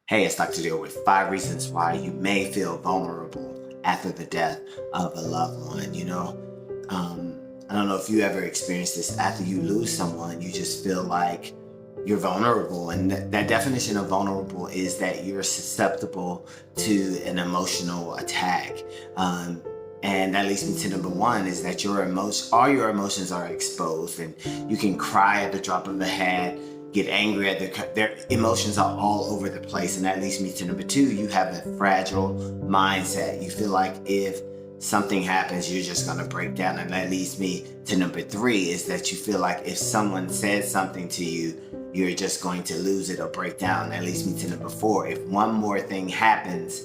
Hey, it's Dr. Deal with 5 reasons why you may feel vulnerable after the death of a loved one. I don't know if you ever experienced this. After you lose someone, you just feel like you're vulnerable. And that definition of vulnerable is that you're susceptible to an emotional attack. Um, and that leads me to number one is that all your emotions are exposed, and you can cry at the drop of a hat, get angry at their emotions are all over the place. And that leads me to number two. You have a fragile mindset. You feel like if something happens, you're just going to break down. And that leads me to number three is that you feel like if someone says something to you, you're just going to lose it or break down. That leads me to number four. If one more thing happens,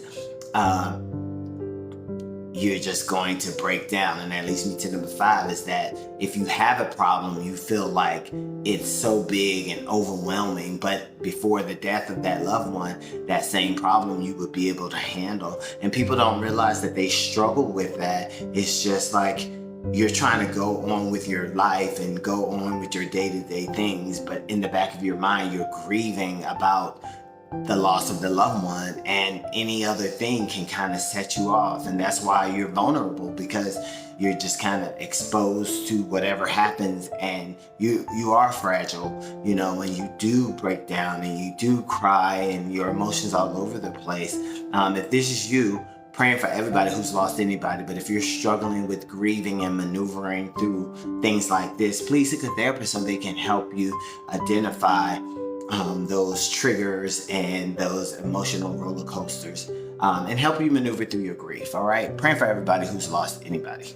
you're just going to break down. And that leads me to number five is that if you have a problem, you feel like it's so big and overwhelming, but before the death of that loved one, that same problem you would be able to handle. And people don't realize that they struggle with that. It's just like you're trying to go on with your life and go on with your day-to-day things, but in the back of your mind, you're grieving about the loss of the loved one, and any other thing can kind of set you off. And that's why you're vulnerable, because you're just kind of exposed to whatever happens, and you are fragile, when you do break down and you do cry and your emotions all over the place. If this is you, praying for everybody who's lost anybody, but if you're struggling with grieving and maneuvering through things like this, please seek a therapist so they can help you identify those triggers and those emotional roller coasters, and help you maneuver through your grief. All right. Praying for everybody who's lost anybody.